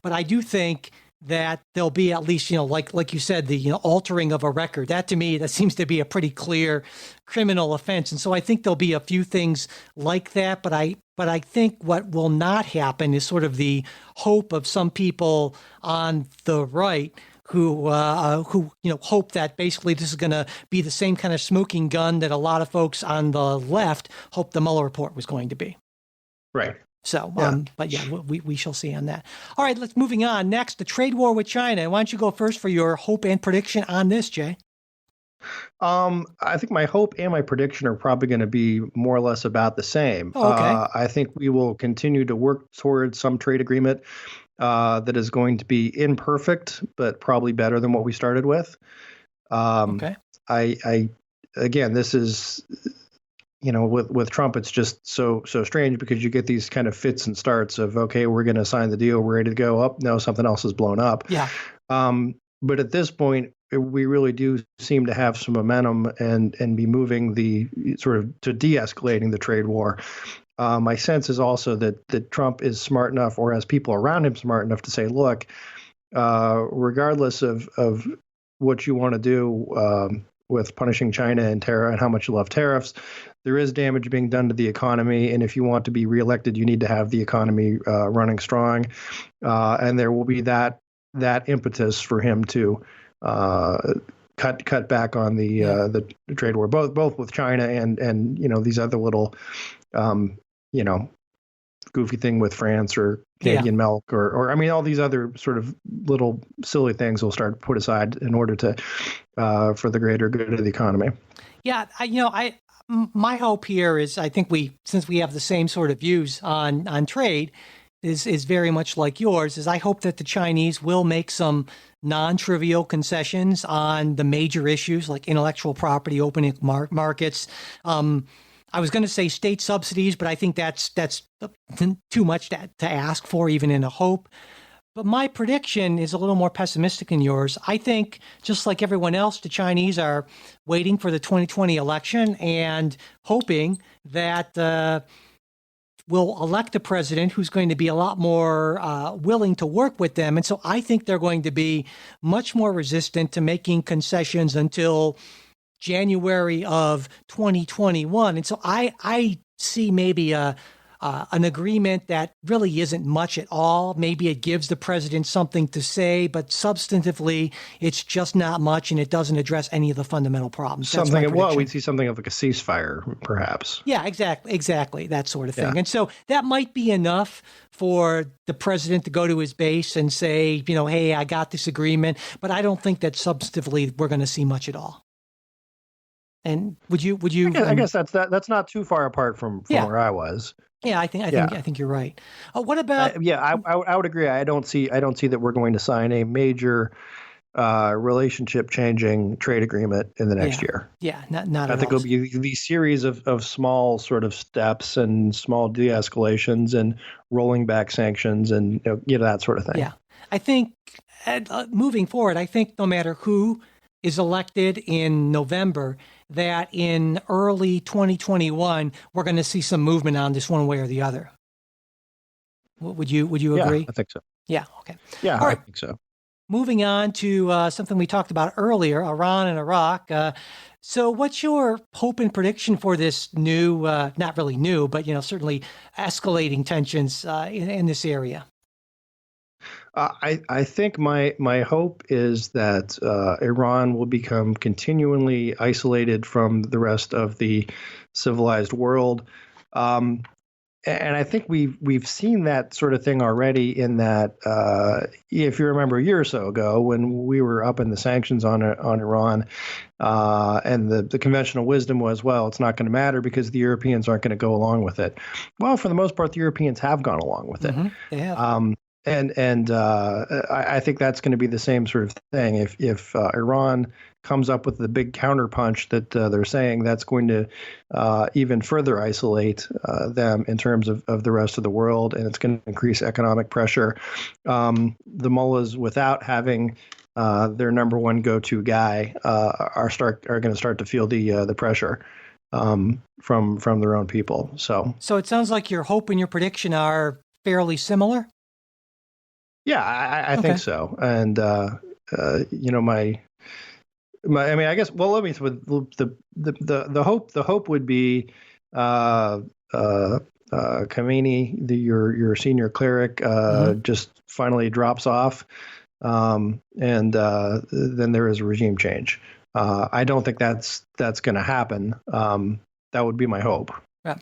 But I do think that there'll be at least, like you said, the altering of a record. That to me, that seems to be a pretty clear criminal offense. And so I think there'll be a few things like that. But I think what will not happen is sort of the hope of some people on the right who hope that basically this is going to be the same kind of smoking gun that a lot of folks on the left hoped the Mueller report was going to be. Right. So, but yeah, we shall see on that. All right, let's moving on. Next, the trade war with China. Why don't you go first for your hope and prediction on this, Jay? I think my hope and my prediction are probably going to be more or less about the same. Oh, okay. I think we will continue to work towards some trade agreement that is going to be imperfect, but probably better than what we started with. Okay. I again, this is, with Trump, it's just so strange because you get these kind of fits and starts of, okay, we're going to sign the deal, we're ready to go up. No, something else has blown up. Yeah. But at this point, we really do seem to have some momentum and be moving the sort of to de-escalating the trade war. My sense is also that Trump is smart enough, or has people around him smart enough to say, look, regardless of what you want to do with punishing China and how much you love tariffs, there is damage being done to the economy. And if you want to be reelected, you need to have the economy running strong. And there will be that impetus for him to cut back on the trade war, both with China and these other little goofy thing with France or Canadian milk or I mean, all these other sort of little silly things will start put aside in order to for the greater good of the economy. Yeah, my hope here is, I think since we have the same sort of views on trade, is very much like yours, is I hope that the Chinese will make some non-trivial concessions on the major issues like intellectual property, opening markets. I was going to say state subsidies, but I think that's too much to ask for, even in a hope. But my prediction is a little more pessimistic than yours. I think, just like everyone else, the Chinese are waiting for the 2020 election and hoping that we'll elect a president who's going to be a lot more willing to work with them. And so I think they're going to be much more resistant to making concessions until January of 2021. And so I see maybe an agreement that really isn't much at all. Maybe it gives the president something to say, but substantively, it's just not much, and it doesn't address any of the fundamental problems. We'd see something of like a ceasefire, perhaps. Yeah, exactly, that sort of thing. Yeah. And so that might be enough for the president to go to his base and say, hey, I got this agreement, but I don't think that substantively we're going to see much at all. And would you? I guess that's not too far apart from where I was. Yeah, I think you're right. What about? I would agree. I don't see that we're going to sign a major relationship-changing trade agreement in the next year. Yeah, not. I think it'll be these series of small sort of steps and small de-escalations and rolling back sanctions and that sort of thing. Yeah, I think moving forward, I think no matter who is elected in November, that in early 2021, we're going to see some movement on this one way or the other. Would you agree? Yeah, I think so. Yeah. Okay. Yeah, I think so. Moving on to something we talked about earlier, Iran and Iraq. So what's your hope and prediction for this new, not really new, but certainly escalating tensions in this area? I think my hope is that Iran will become continually isolated from the rest of the civilized world, and I think we've seen that sort of thing already. In that, if you remember a year or so ago, when we were up in the sanctions on Iran, and the conventional wisdom was, well, it's not going to matter because the Europeans aren't going to go along with it. Well, for the most part, the Europeans have gone along with it. Mm-hmm. They have. And I think that's going to be the same sort of thing. If Iran comes up with the big counterpunch that they're saying, that's going to even further isolate them in terms of the rest of the world, and it's going to increase economic pressure. The mullahs, without having their number one go-to guy, are going to start to feel the pressure from their own people. So it sounds like your hope and your prediction are fairly similar. Yeah, I think so. And I mean, I guess. Well, let me. The hope would be Khamenei, your senior cleric, just finally drops off, and then there is a regime change. I don't think that's going to happen. That would be my hope. Yeah.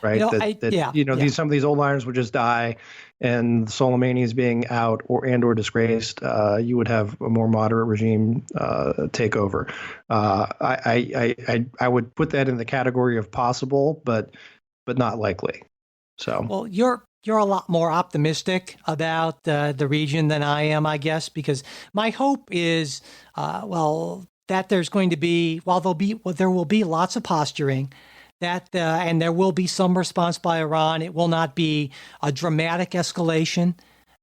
Right. Some of these old liners would just die, and Soleimani is being out or disgraced. You would have a more moderate regime take over. I would put that in the category of possible, but not likely. So well, you're a lot more optimistic about the region than I am, I guess, because my hope is that there's going to be there will be lots of posturing. And there will be some response by Iran. It will not be a dramatic escalation,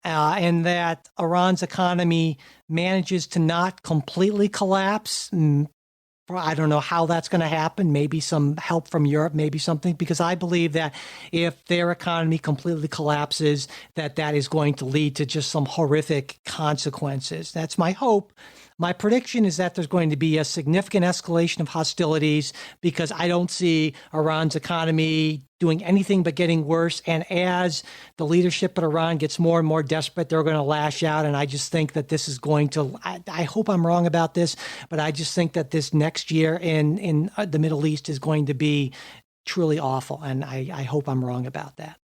and that Iran's economy manages to not completely collapse. I don't know how that's going to happen. Maybe some help from Europe, maybe something, because I believe that if their economy completely collapses, that is going to lead to just some horrific consequences. That's my hope. My prediction is that there's going to be a significant escalation of hostilities because I don't see Iran's economy doing anything but getting worse. And as the leadership at Iran gets more and more desperate, they're going to lash out. And I just think that this is going to, I hope I'm wrong about this, but I just think that this next year in the Middle East is going to be truly awful. And I hope I'm wrong about that.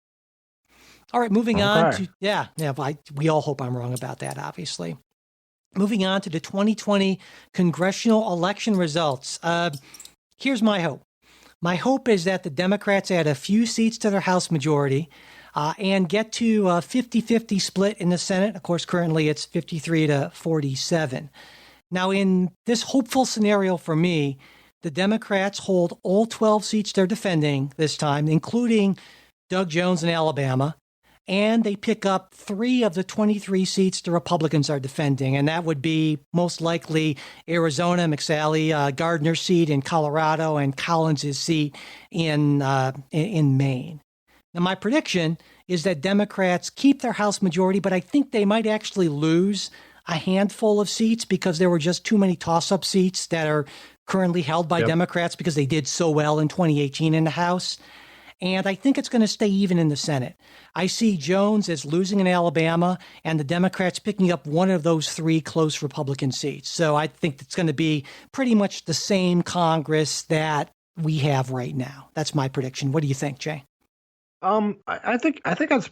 All right, moving on to, we all hope I'm wrong about that, obviously. Moving on to the 2020 congressional election results. Here's my hope. My hope is that the Democrats add a few seats to their House majority and get to a 50-50 split in the Senate. Of course, currently it's 53-47. Now, in this hopeful scenario for me, the Democrats hold all 12 seats they're defending this time, including Doug Jones in Alabama. And they pick up 3 of the 23 seats the Republicans are defending. And that would be most likely Arizona, McSally Gardner's seat in Colorado, and Collins' seat in Maine. Now, my prediction is that Democrats keep their House majority, but I think they might actually lose a handful of seats because there were just too many toss-up seats that are currently held by Democrats because they did so well in 2018 in the House. And I think it's going to stay even in the Senate. I see Jones as losing in Alabama and the Democrats picking up one of those 3 close Republican seats. So I think it's going to be pretty much the same Congress that we have right now. That's my prediction. What do you think, Jay? I think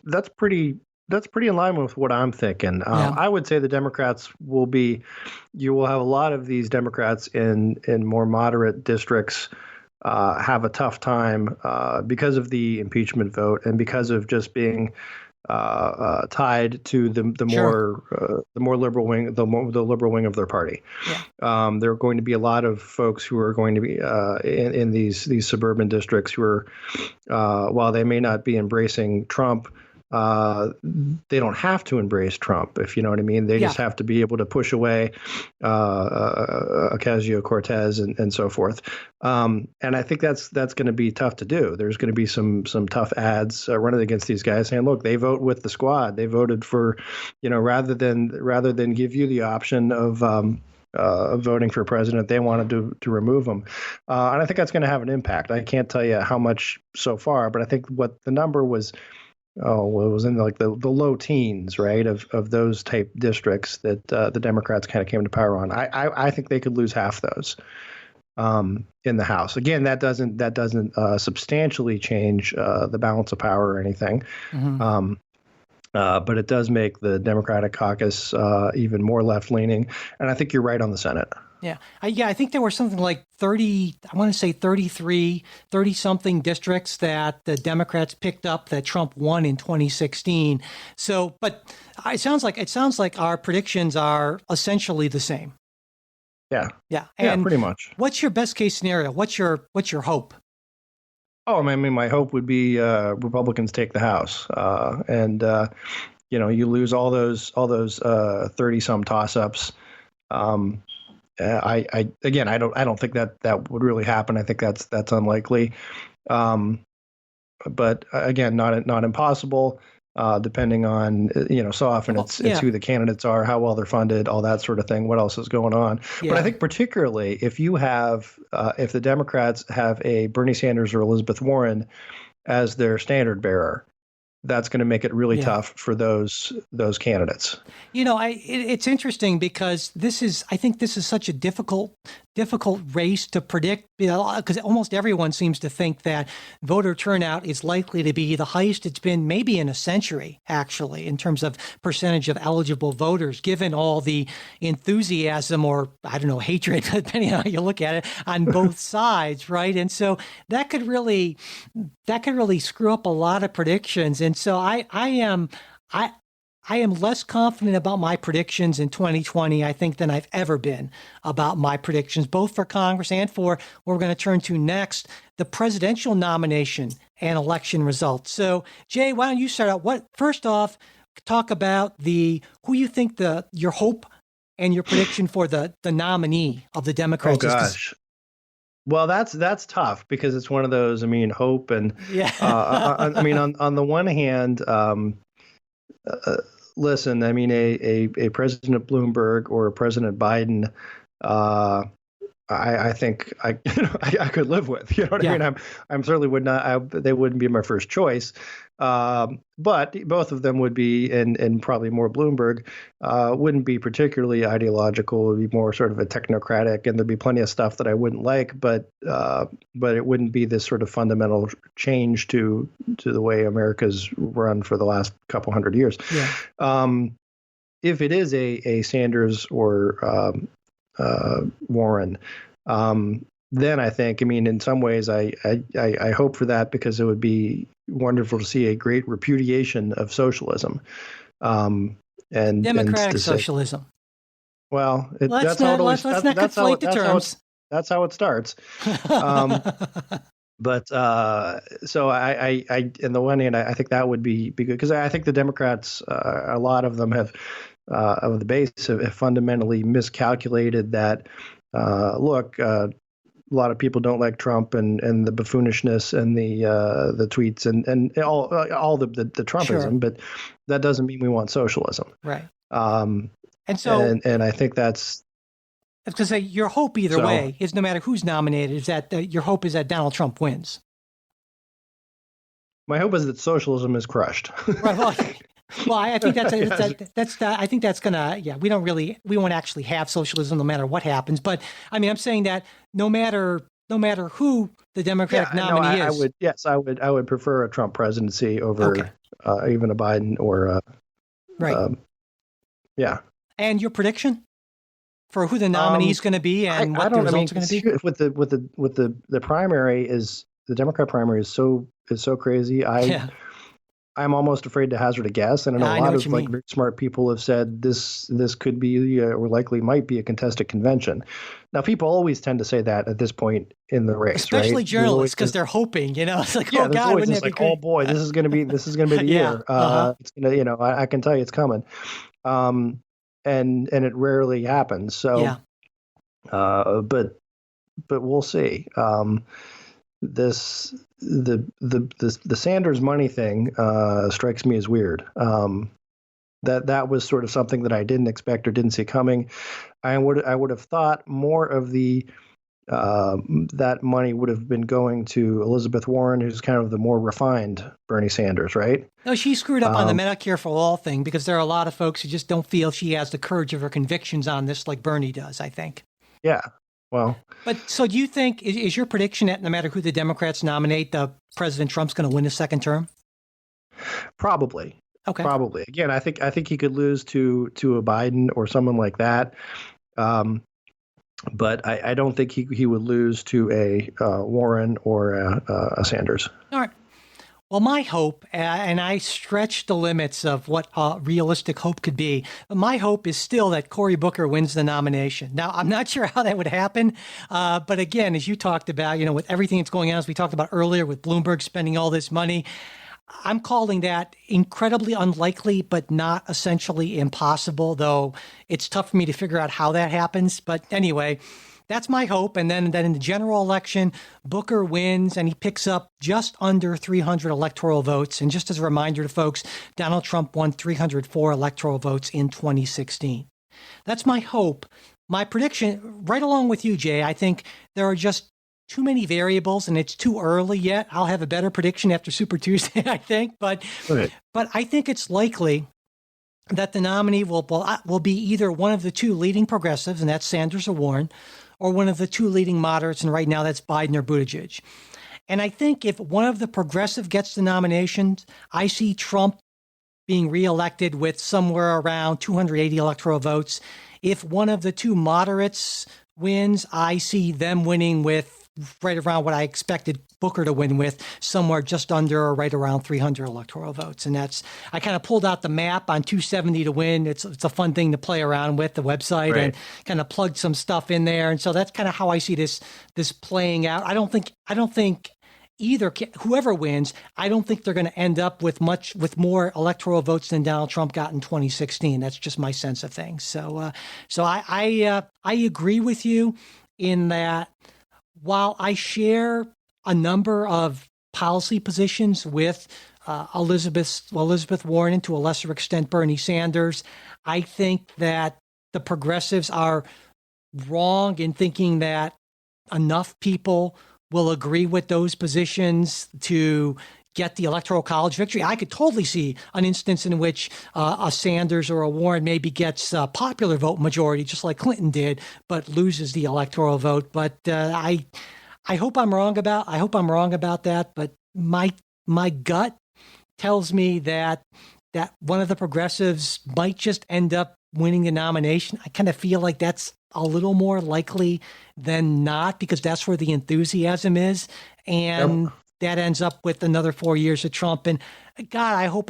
that's pretty in line with what I'm thinking. I would say the Democrats you will have a lot of these Democrats in more moderate districts have a tough time because of the impeachment vote and because of just being tied to the more liberal wing, the liberal wing of their party. Yeah. There are going to be a lot of folks who are going to be in these suburban districts who are, while they may not be embracing Trump, they don't have to embrace Trump, if you know what I mean. They just have to be able to push away Ocasio-Cortez and so forth. And I think that's going to be tough to do. There's going to be some tough ads running against these guys saying, look, they vote with the squad. They voted for, rather than give you the option of voting for president, they wanted to remove him. And I think that's going to have an impact. I can't tell you how much so far, but I think what the number was, it was in like the low teens, right, of those type districts that the Democrats kind of came to power on. I think they could lose half those in the House. Again, that doesn't substantially change the balance of power or anything. Mm-hmm. But it does make the Democratic caucus even more left-leaning. And I think you're right on the Senate. Yeah. I think there were something like 30-something districts that the Democrats picked up that Trump won in 2016. So, but it sounds like our predictions are essentially the same. Yeah. Yeah. And pretty much. What's your best case scenario? What's your hope? Oh, I mean, my hope would be Republicans take the House, and you lose all those 30-some toss-ups. Again, I don't think that would really happen. I think that's unlikely. But again, not impossible. Depending on, so often it's who the candidates are, how well they're funded, all that sort of thing, what else is going on. Yeah. But I think particularly if you have, if the Democrats have a Bernie Sanders or Elizabeth Warren as their standard bearer, that's going to make it really tough for those candidates. It's interesting because I think this is such a difficult race to predict, because almost everyone seems to think that voter turnout is likely to be the highest it's been maybe in a century, actually, in terms of percentage of eligible voters, given all the enthusiasm or, I don't know, hatred, depending on how you look at it, on both sides, right? And so that could really screw up a lot of predictions. And so I am less confident about my predictions in 2020, I think, than I've ever been about my predictions, both for Congress and for what we're going to turn to next, the presidential nomination and election results. So, Jay, why don't you start out? First off, talk about who you think your hope and your prediction for the nominee of the Democrats. Oh, gosh. Well, that's tough because it's one of those, hope and, on the one hand, listen, a President Bloomberg or a President Biden, I think I could live with. You know what I mean? I'm certainly would not. They wouldn't be my first choice, but both of them would be, and probably more Bloomberg, wouldn't be particularly ideological. It would be more sort of a technocratic, and there'd be plenty of stuff that I wouldn't like, but it wouldn't be this sort of fundamental change to the way America's run for the last couple hundred years. Yeah. If it is a Sanders or Warren, then I think, in some ways, I hope for that because it would be wonderful to see a great repudiation of socialism, and democratic socialism. Let's not conflate the terms. That's how it starts. But so I, on the one hand, I think that would be good because I think the Democrats, a lot of them have. Of the base have fundamentally miscalculated that, look, a lot of people don't like Trump and the buffonishness and the tweets and all the Trumpism, sure. But that doesn't mean we want socialism. Right. And so, and I think that's. I was going to say your hope either way is no matter who's nominated is that your hope is that Donald Trump wins. My hope is that socialism is crushed. Right. Well, I think I think that's gonna. Yeah, we won't actually have socialism no matter what happens. But I'm saying that no matter who the Democratic nominee is. I would prefer a Trump presidency over even a Biden or right. Yeah. And your prediction for who the nominee is going to be and what the results are going to be with the primary is the Democrat primary is so crazy. I'm almost afraid to hazard a guess, and I know a lot of very smart people have said this could be or likely might be a contested convention. Now, people always tend to say that at this point in the race, especially right? journalists, because they're hoping. It's like, oh God, wouldn't it be great? Oh boy, this is going to be the year. It's gonna, I can tell you, it's coming, and it rarely happens. So, but we'll see. The Sanders money thing strikes me as weird. That was sort of something that I didn't expect or didn't see coming. I would have thought more of that money would have been going to Elizabeth Warren, who's kind of the more refined Bernie Sanders, right? No, she screwed up on the Medicare for All thing because there are a lot of folks who just don't feel she has the courage of her convictions on this like Bernie does, I think. Yeah. Well, but so do you think is your prediction that no matter who the Democrats nominate, the President Trump's going to win a second term? Probably. Okay. Probably. Again, I think he could lose to a Biden or someone like that. But I don't think he would lose to a Warren or a Sanders. All right. Well, my hope, and I stretch the limits of what realistic hope could be, my hope is still that Cory Booker wins the nomination. Now, I'm not sure how that would happen, but again, as you talked about, with everything that's going on, as we talked about earlier with Bloomberg spending all this money, I'm calling that incredibly unlikely, but not essentially impossible, though it's tough for me to figure out how that happens. But anyway, that's my hope. And then in the general election, Booker wins and he picks up just under 300 electoral votes. And just as a reminder to folks, Donald Trump won 304 electoral votes in 2016. That's my hope. My prediction, right along with you, Jay, I think there are just too many variables and it's too early yet. I'll have a better prediction after Super Tuesday, I think. But I think it's likely that the nominee will be either one of the two leading progressives, and that's Sanders or Warren, or one of the two leading moderates, and right now that's Biden or Buttigieg. And I think if one of the progressive gets the nominations, I see Trump being reelected with somewhere around 280 electoral votes. If one of the two moderates wins, I see them winning with right around what I expected Booker to win with, somewhere just under or right around 300 electoral votes. And I kind of pulled out the map on 270 to win. It's a fun thing to play around with, the website, and kind of plugged some stuff in there. And so that's kind of how I see this playing out. I don't think either, whoever wins, I don't think they're going to end up with more electoral votes than Donald Trump got in 2016. That's just my sense of things. So I agree with you in that while I share a number of policy positions with Elizabeth Warren and to a lesser extent Bernie Sanders, I think that the progressives are wrong in thinking that enough people will agree with those positions to get the Electoral College victory. I could totally see an instance in which a Sanders or a Warren maybe gets a popular vote majority, just like Clinton did, but loses the electoral vote. But I hope I'm wrong about that. But my gut tells me that one of the progressives might just end up winning the nomination. I kind of feel like that's a little more likely than not because that's where the enthusiasm is. And that ends up with another 4 years of Trump. And God, I hope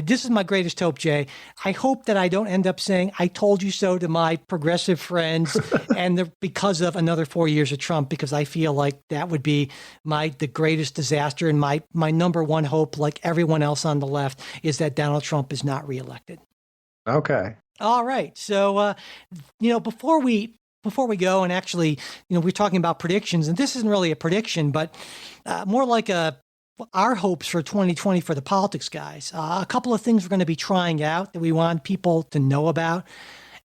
this is my greatest hope, Jay. I hope that I don't end up saying, I told you so to my progressive friends and because of another 4 years of Trump, because I feel like that would be the greatest disaster. And my number one hope, like everyone else on the left, is that Donald Trump is not reelected. Okay. All right. So, before we go, and actually, we're talking about predictions, and this isn't really a prediction, but more like our hopes for 2020 for the politics guys. A couple of things we're going to be trying out that we want people to know about.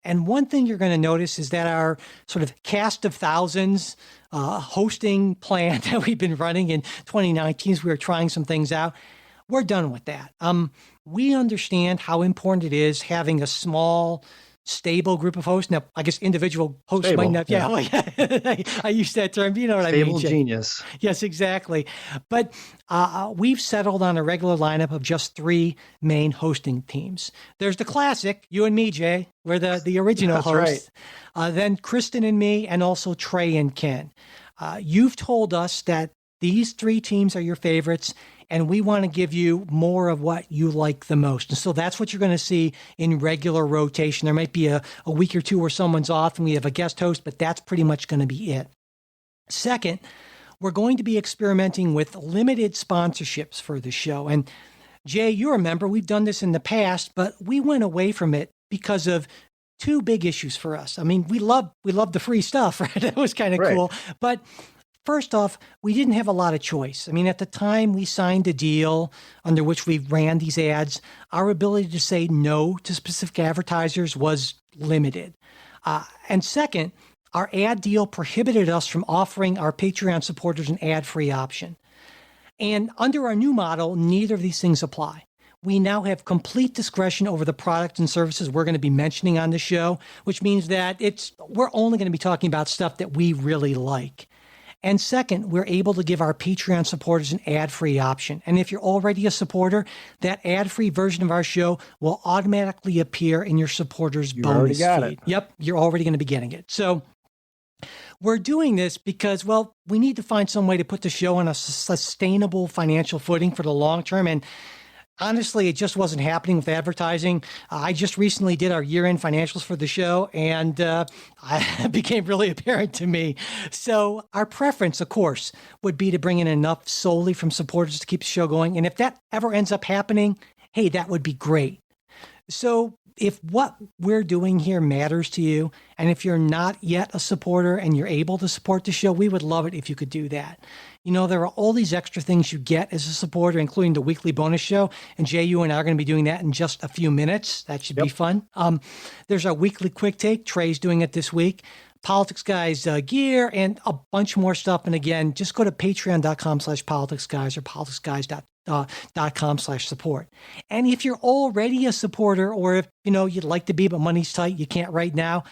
And one thing you're going to notice is that our sort of cast of thousands hosting plan that we've been running in 2019 as we were trying some things out, we're done with that. We understand how important it is having a small, stable group of hosts. Now, I guess individual hosts might not. Yeah. I use that term. You know what I mean? Stable genius. Yes, exactly. But we've settled on a regular lineup of just three main hosting teams. There's the classic, you and me, Jay. We're the original hosts. Right. Then Kristen and me, and also Trey and Ken. You've told us that these three teams are your favorites, and we want to give you more of what you like the most. And so that's what you're going to see in regular rotation. There might be a week or two where someone's off and we have a guest host, but that's pretty much going to be it. Second, we're going to be experimenting with limited sponsorships for the show. And Jay, you remember we've done this in the past, but we went away from it because of two big issues for us. I mean, we love the free stuff, right? That was kind of cool. But first off, we didn't have a lot of choice. I mean, at the time we signed a deal under which we ran these ads, our ability to say no to specific advertisers was limited. And second, our ad deal prohibited us from offering our Patreon supporters an ad-free option. And under our new model, neither of these things apply. We now have complete discretion over the products and services we're going to be mentioning on the show, which means that we're only going to be talking about stuff that we really like. And second, we're able to give our Patreon supporters an ad-free option. And if you're already a supporter, that ad-free version of our show will automatically appear in your supporters' bonus feed. Yep, you're already going to be getting it. So we're doing this because, we need to find some way to put the show on a sustainable financial footing for the long term. And Honestly, it just wasn't happening with advertising. I just recently did our year-end financials for the show, and it became really apparent to me. So our preference, of course, would be to bring in enough solely from supporters to keep the show going. And if that ever ends up happening, hey, that would be great. So if what we're doing here matters to you, and if you're not yet a supporter and you're able to support the show, we would love it if you could do that. You know, there are all these extra things you get as a supporter, including the weekly bonus show. And Jay, you and I are going to be doing that in just a few minutes. That should be fun. There's our weekly quick take. Trey's doing it this week. Politics Guys gear and a bunch more stuff. And again, just go to patreon.com/politicsguys or politicsguys.com/support. And if you're already a supporter, or if, you know, you'd like to be, but money's tight, you can't right now,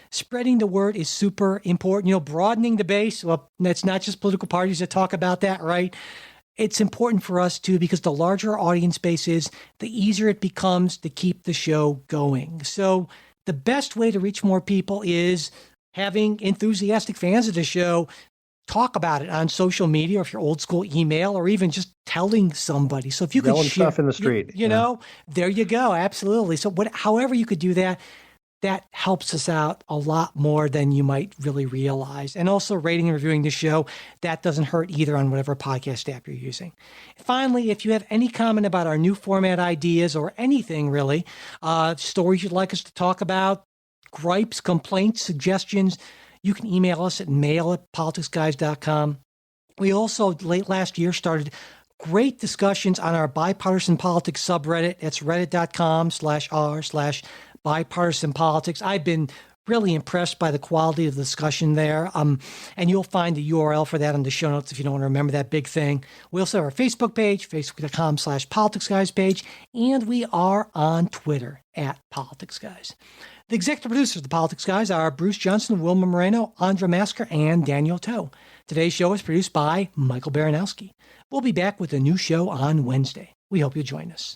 spreading the word is super important. You know, broadening the base. Well, that's not just political parties that talk about that, right? It's important for us too, because the larger our audience base is, the easier it becomes to keep the show going. So the best way to reach more people is having enthusiastic fans of the show talk about it on social media, or if you're old school, email, or even just telling somebody. So if you could share stuff in the street, you know, there you go. Absolutely. So however you could do that, that helps us out a lot more than you might really realize. And also rating and reviewing the show, that doesn't hurt either on whatever podcast app you're using. Finally, if you have any comment about our new format ideas or anything really, stories you'd like us to talk about, gripes, complaints, suggestions, you can email us at mail@politicsguys.com. We also, late last year, started great discussions on our bipartisan politics subreddit. It's reddit.com/r/bipartisan politics. I've been really impressed by the quality of the discussion there. And you'll find the URL for that in the show notes if you don't want to remember that big thing. We also have our Facebook page, facebook.com/politicsguys page, and we are on Twitter @politicsguys. The executive producers of the Politics Guys are Bruce Johnson, Wilma Moreno, Andra Masker, and Daniel Toe. Today's show is produced by Michael Baranowski. We'll be back with a new show on Wednesday. We hope you'll join us.